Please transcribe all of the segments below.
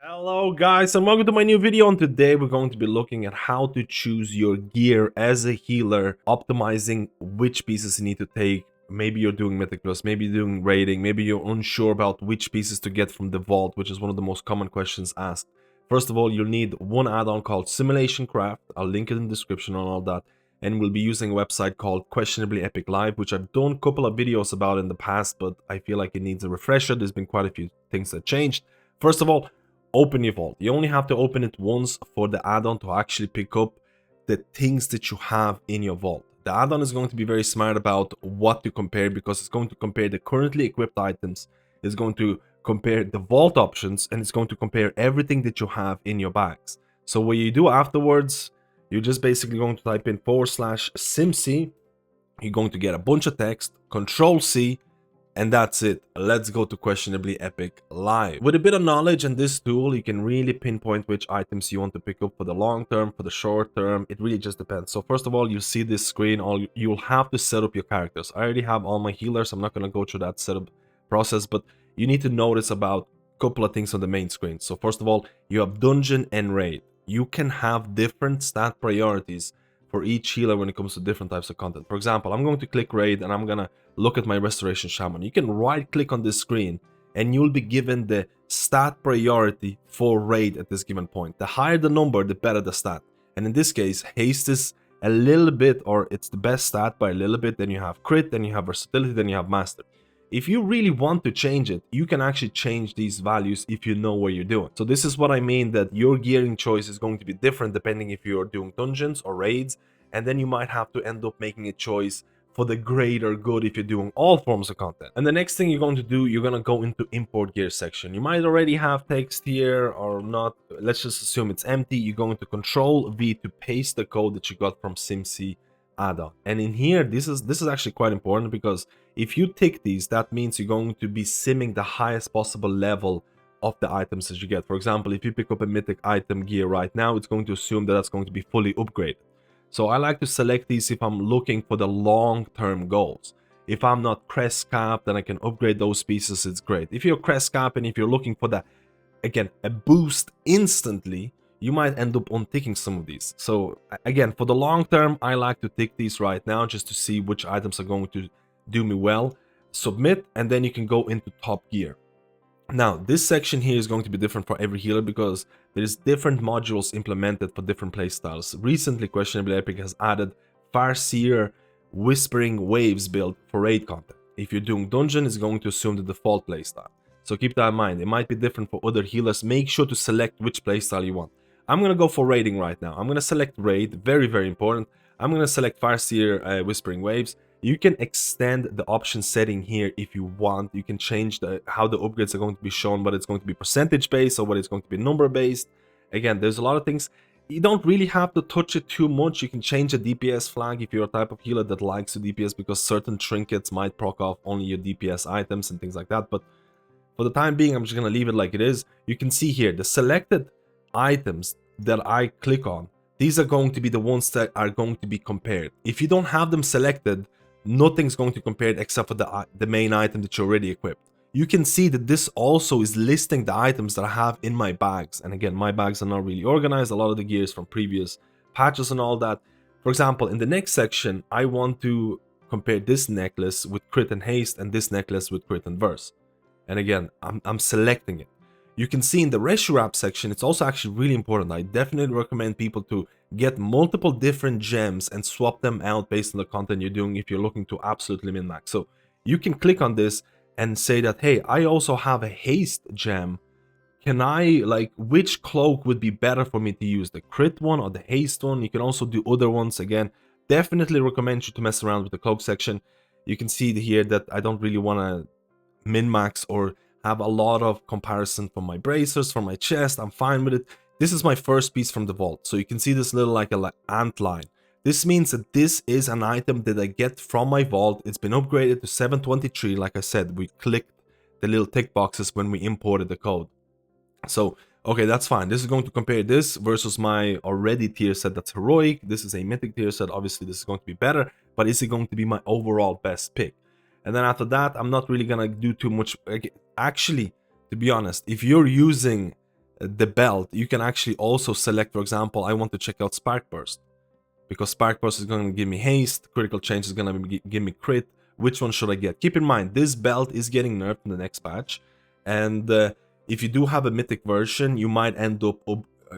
Hello guys and welcome to my new video, and today we're going to be looking at how to choose your gear as a healer, optimizing which pieces you need to take. Maybe you're doing mythic plus, maybe you're doing raiding, maybe you're unsure about which pieces to get from the vault, which is one of the most common questions asked. First of all, you'll need one add-on called Simulation Craft. I'll link it in the description and all that. And we'll be using a website called Questionably Epic Live, which I've done a couple of videos about in the past, but I feel like it needs a refresher. There's been quite a few things that changed. First of all, open your vault. You only have to open it once for the add-on to actually pick up the things that you have in your vault. The add-on is going to be very smart about what to compare, because it's going to compare the currently equipped items, it's going to compare the vault options, and it's going to compare everything that you have in your bags. So what you do afterwards, you're just basically going to type in /simc. You're going to get a bunch of text, Control-C, and that's it. Let's go to Questionably Epic Live. With a bit of knowledge and this tool, you can really pinpoint which items you want to pick up for the long term, for the short term. It really just depends. So first of all, you see this screen, you'll have to set up your characters. I already have all my healers. I'm not going to go through that setup process, but you need to notice about a couple of things on the main screen. So first of all, you have dungeon and raid. You can have different stat priorities for each healer when it comes to different types of content. For example, I'm going to click raid and I'm gonna look at my restoration shaman. You can right click on this screen and you'll be given the stat priority for raid at this given point. The higher the number, the better the stat. And in this case, haste is a little bit, or it's the best stat by a little bit. Then you have crit, then you have versatility, then you have master. If you really want to change it, you can actually change these values if you know what you're doing. So this is what I mean, that your gearing choice is going to be different depending if you're doing dungeons or raids, and then you might have to end up making a choice for the greater good if you're doing all forms of content. And the next thing you're going to do, you're going to go into import gear section. You might already have text here or not. Let's just assume it's empty. You're going to Control-V to paste the code that you got from SimC add-on. And in here, this is actually quite important, because if you tick these, that means you're going to be simming the highest possible level of the items that you get. For example, if you pick up a mythic item gear right now, it's going to assume that that's going to be fully upgraded. So I like to select these if I'm looking for the long-term goals. If I'm not crest capped, then I can upgrade those pieces. It's great. If you're crest capped and if you're looking for that, again, a boost instantly, you might end up unticking some of these. So again, for the long term, I like to tick these right now just to see which items are going to do me well. Submit, and then you can go into top gear. Now, this section here is going to be different for every healer, because there's different modules implemented for different playstyles. Recently, Questionably Epic has added Farseer Whispering Waves build for raid content. If you're doing dungeon, it's going to assume the default playstyle. So keep that in mind. It might be different for other healers. Make sure to select which playstyle you want. I'm going to go for raiding right now. I'm going to select raid. Very, very important. I'm going to select Farseer Whispering Waves. You can extend the option setting here if you want. You can change how the upgrades are going to be shown, whether it's going to be percentage based or whether it's going to be number based. Again, there's a lot of things. You don't really have to touch it too much. You can change the DPS flag if you're a type of healer that likes the DPS, because certain trinkets might proc off only your DPS items and things like that. But for the time being, I'm just going to leave it like it is. You can see here the selected items that I click on. These are going to be the ones that are going to be compared. If you don't have them selected, nothing's going to compare it except for the main item that you already equipped. You can see that this also is listing the items that I have in my bags. And again, my bags are not really organized. A lot of the gear is from previous patches and all that. For example, in the next section, I want to compare this necklace with crit and haste and this necklace with crit and verse. And again, I'm selecting it. You can see in the ratio wrap section, it's also actually really important. I definitely recommend people to get multiple different gems and swap them out based on the content you're doing if you're looking to absolutely min-max. So you can click on this and say that, hey, I also have a haste gem. Can I, like, which cloak would be better for me to use, the crit one or the haste one? You can also do other ones. Again, definitely recommend you to mess around with the cloak section. You can see here that I don't really want to min-max or have a lot of comparison from my bracers, from my chest. I'm fine with it. This is my first piece from the vault. So you can see this little like a ant line. This means that this is an item that I get from my vault. It's been upgraded to 723. Like I said, we clicked the little tick boxes when we imported the code. So, okay, that's fine. This is going to compare this versus my already tier set that's heroic. This is a mythic tier set. Obviously, this is going to be better, but is it going to be my overall best pick? And then after that, I'm not really gonna do too much. Actually, to be honest, if you're using the belt, you can actually also select, for example, I want to check out Spark Burst, because Spark Burst is going to give me haste, Critical Change is going to give me crit. Which one should I get? Keep in mind, this belt is getting nerfed in the next patch, and if you do have a mythic version, you might end up,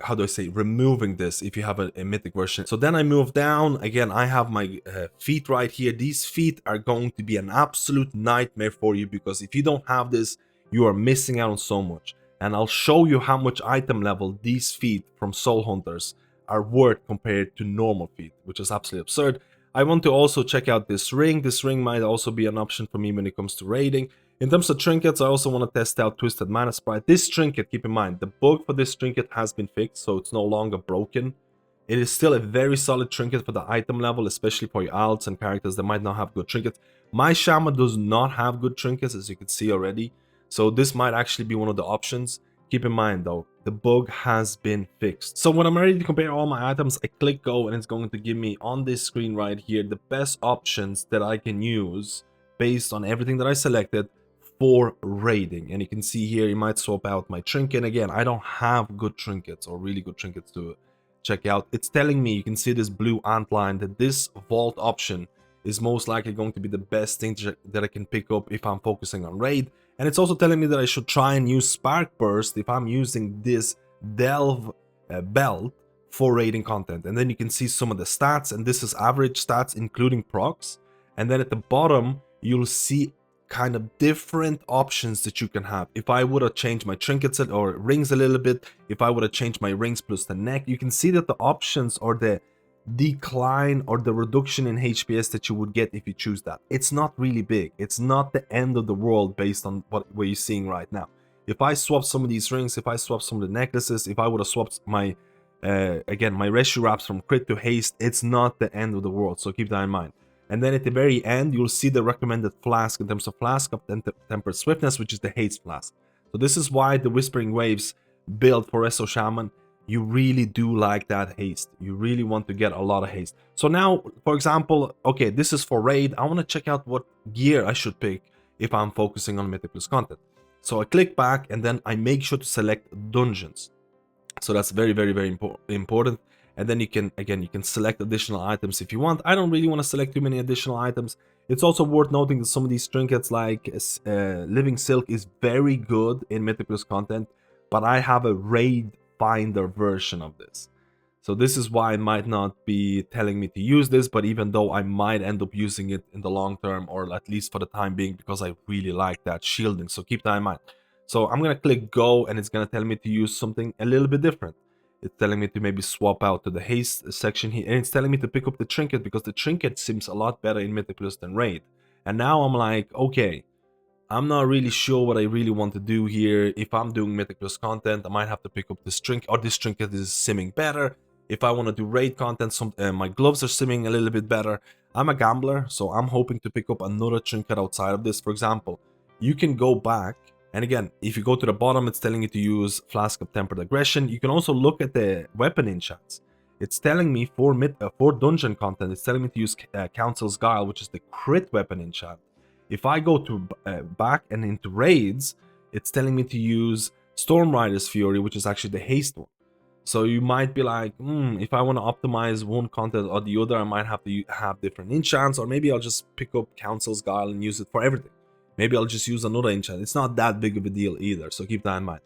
how do I say, removing this if you have a mythic version. So then I move down, again, I have my feet right here. These feet are going to be an absolute nightmare for you, because if you don't have this, you are missing out on so much. And I'll show you how much item level these feet from Soul Hunters are worth compared to normal feet, which is absolutely absurd. I want to also check out this ring. This ring might also be an option for me when it comes to raiding. In terms of trinkets, I also want to test out Twisted Mana Sprite. This trinket, keep in mind, the bug for this trinket has been fixed, so it's no longer broken. It is still a very solid trinket for the item level, especially for your alts and characters that might not have good trinkets. My Shaman does not have good trinkets, as you can see already, so this might actually be one of the options. Keep in mind though, the bug has been fixed. So when I'm ready to compare all my items, I click go, and it's going to give me on this screen right here the best options that I can use based on everything that I selected for raiding. And you can see here, you might swap out my trinket. Again, I don't have good trinkets or really good trinkets to check out. It's telling me, you can see this blue ant line, that this vault option is most likely going to be the best thing that I can pick up if I'm focusing on raid. And it's also telling me that I should try and use Spark Burst if I'm using this Delve belt for raiding content. And then you can see some of the stats, and this is average stats including procs. And then at the bottom, you'll see kind of different options that you can have. If I would have changed my trinkets or rings a little bit, if I would have changed my rings plus the neck, you can see that the options or the decline or the reduction in HPS that you would get if you choose that, it's not really big. It's not the end of the world based on what you're seeing right now. If I swap some of these rings, if I swap some of the necklaces, if I would have swapped my again my Rescue Wraps from crit to haste, it's not the end of the world, so keep that in mind. And then at the very end, you'll see the recommended flask in terms of flask of tempered swiftness, which is the haste flask. So this is why the Whispering Waves build for Resto Shaman, you really do like that haste. You really want to get a lot of haste. So now, for example, okay, this is for raid. I want to check out what gear I should pick if I'm focusing on Mythic Plus content. So I click back, and then I make sure to select dungeons. So that's very, very, very important. And then you can, again, you can select additional items if you want. I don't really want to select too many additional items. It's also worth noting that some of these trinkets like Living Silk is very good in Mythic Plus content, but I have a raid finder version of this. So this is why it might not be telling me to use this, but even though I might end up using it in the long term, or at least for the time being, because I really like that shielding. So keep that in mind. So I'm going to click go, and it's going to tell me to use something a little bit different. It's telling me to maybe swap out to the haste section here, and it's telling me to pick up the trinket, because the trinket seems a lot better in Mythic Plus than raid. And now I'm like, okay, I'm not really sure what I really want to do here. If I'm doing Mythic Plus content, I might have to pick up this trinket, or this trinket is simming better. If I want to do raid content, my gloves are simming a little bit better. I'm a gambler, so I'm hoping to pick up another trinket outside of this. For example, you can go back, and again, if you go to the bottom, it's telling you to use Flask of Tempered Aggression. You can also look at the weapon enchants. It's telling me for dungeon content, it's telling me to use Council's Guile, which is the crit weapon enchant. If I go to back and into raids, it's telling me to use Storm Rider's Fury, which is actually the haste one. So you might be like, if I want to optimize one content or the other, I might have to have different enchants, or maybe I'll just pick up Council's Guile and use it for everything. Maybe I'll just use another enchant. It's not that big of a deal either, so keep that in mind.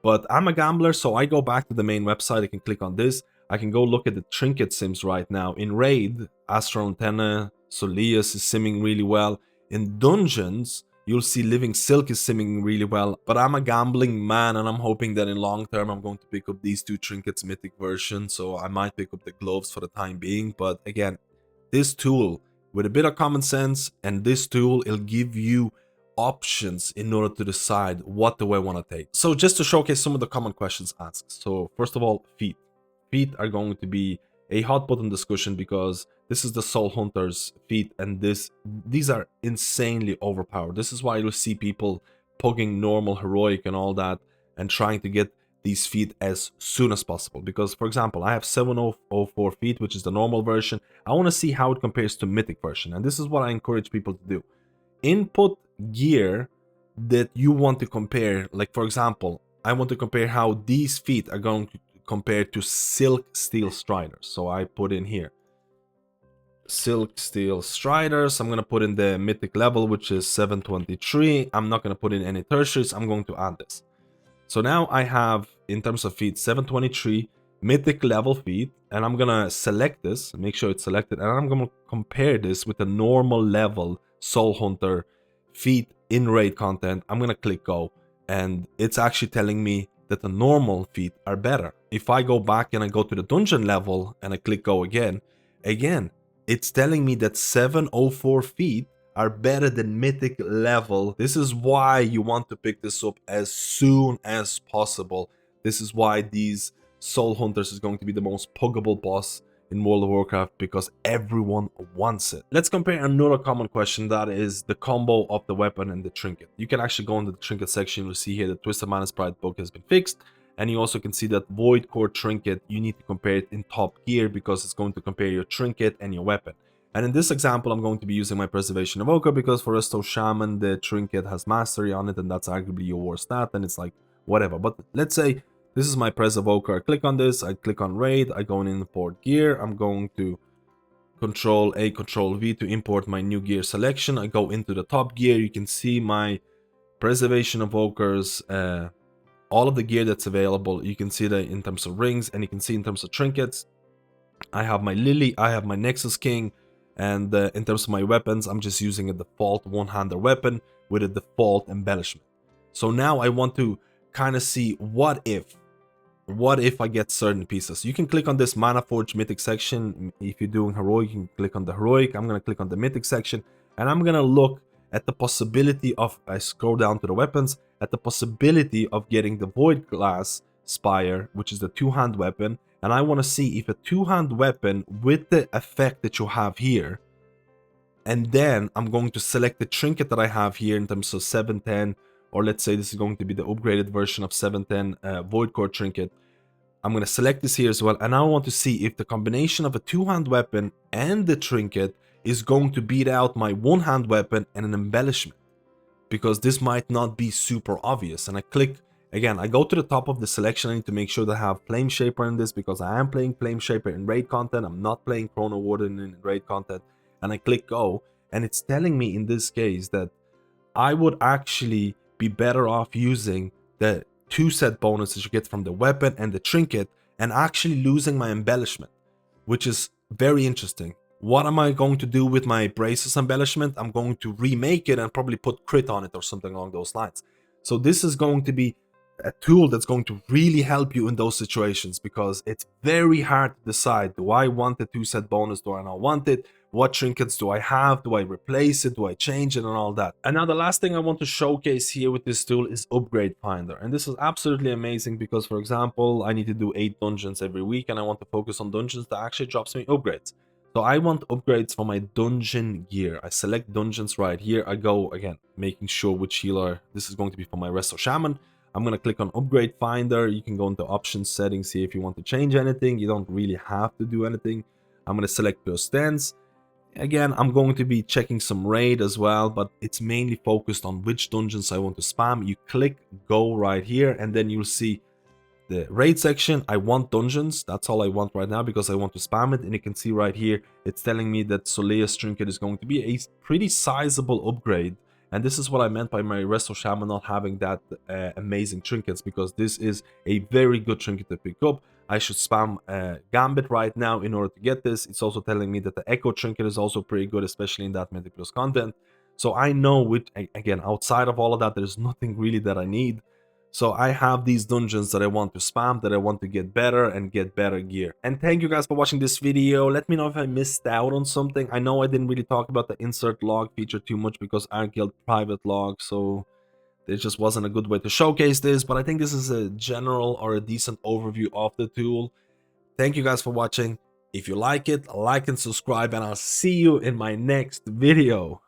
But I'm a gambler, so I go back to the main website. I can click on this. I can go look at the trinket sims right now. In raid, Astral Antenna, Soleus is simming really well. In dungeons, you'll see Living Silk is simming really well. But I'm a gambling man, and I'm hoping that in long term I'm going to pick up these two trinkets mythic version. So I might pick up the gloves for the time being. But again, this tool, with a bit of common sense, and this tool, it'll give you options in order to decide what do I want to take. So just to showcase some of the common questions asked. So first of all, feet. Feet are going to be a hot button discussion, because this is the Soul Hunter's feet, and these are insanely overpowered. This is why you'll see people pugging normal, heroic and all that, and trying to get these feet as soon as possible. Because, for example, I have 704 feet, which is the normal version. I want to see how it compares to mythic version, and this is what I encourage people to do. Input gear that you want to compare. Like, for example, I want to compare how these feet are going to compare to Silk Steel Striders. So I put in here Silk Steel Striders. I'm going to put in the mythic level, which is 723. I'm not going to put in any tertiaries. I'm going to add this. So now I have, in terms of feet, 723 mythic level feet, and I'm gonna select this, make sure it's selected, and I'm gonna compare this with the normal level Soul Hunter feet in raid content. I'm gonna click go, and it's actually telling me that the normal feet are better. If I go back and I go to the dungeon level and I click go again, it's telling me that 704 feet are better than mythic level. This is why you want to pick this up as soon as possible. This is why these Soul Hunters is going to be the most puggable boss in World of Warcraft, because everyone wants it. Let's compare another common question, that is the combo of the weapon and the trinket. You can actually go into the trinket section. You'll see here the Twisted Manus Pride book has been fixed, and you also can see that Void Core trinket, you need to compare it in top gear because it's going to compare your trinket and your weapon. And in this example, I'm going to be using my Preservation Evoker because for Resto Shaman, the Trinket has Mastery on it, and that's arguably your worst stat, and it's like, whatever. But let's say this is my Pres Evoker. I click on this, I click on Raid, I go in import gear. I'm going to Control A, Control V to import my new gear selection. I go into the top gear. You can see my Preservation Evokers, all of the gear that's available. You can see that in terms of rings, and you can see in terms of trinkets. I have my Lily, I have my Nexus King. And in terms of my weapons, I'm just using a default one-hander weapon with a default embellishment. So now I want to kind of see what if I get certain pieces. You can click on this Mana Forge Mythic section. If you're doing Heroic, you can click on the Heroic. I'm going to click on the Mythic section, and I'm going to look at the possibility of, I scroll down to the weapons, at the possibility of getting the Void Glass Spire, which is the two-hand weapon. And I want to see if a two-hand weapon with the effect that you have here, and then I'm going to select the trinket that I have here in terms of 710, or let's say this is going to be the upgraded version of 710 Void Core trinket. I'm going to select this here as well, and I want to see if the combination of a two-hand weapon and the trinket is going to beat out my one-hand weapon and an embellishment, because this might not be super obvious. And I click. Again, I go to the top of the selection. I need to make sure that I have Flame Shaper in this because I am playing Flame Shaper in raid content. I'm not playing Chrono Warden in raid content. And I click go, and it's telling me in this case that I would actually be better off using the two set bonuses you get from the weapon and the trinket and actually losing my embellishment, which is very interesting. What am I going to do with my braces embellishment? I'm going to remake it and probably put crit on it or something along those lines. So this is going to be a tool that's going to really help you in those situations, because it's very hard to decide, do I want the two set bonus, do I not want it, what trinkets do I have, do I replace it, do I change it, and all that. And now the last thing I want to showcase here with this tool is Upgrade Finder, and this is absolutely amazing because, for example, I need to do 8 dungeons every week and I want to focus on dungeons that actually drops me upgrades. So I want upgrades for my dungeon gear. I select dungeons right here. I go, again, making sure which healer. This is going to be for my Resto Shaman. I'm going to click on Upgrade Finder. You can go into Options Settings here if you want to change anything. You don't really have to do anything. I'm going to select Pure Stance. Again, I'm going to be checking some raid as well, but it's mainly focused on which dungeons I want to spam. You click Go right here, and then you'll see the raid section. I want dungeons. That's all I want right now because I want to spam it. And you can see right here, it's telling me that Solea's Trinket is going to be a pretty sizable upgrade. And this is what I meant by my Resto Shaman not having that amazing trinkets, because this is a very good trinket to pick up. I should spam Gambit right now in order to get this. It's also telling me that the Echo trinket is also pretty good, especially in that Mythic Plus content. So I know, with, again, outside of all of that, there's nothing really that I need. So I have these dungeons that I want to spam, that I want to get better and get better gear. And thank you guys for watching this video. Let me know if I missed out on something. I know I didn't really talk about the insert log feature too much because I guild private log, so there just wasn't a good way to showcase this. But I think this is a general or a decent overview of the tool. Thank you guys for watching. If you like it, like and subscribe, and I'll see you in my next video.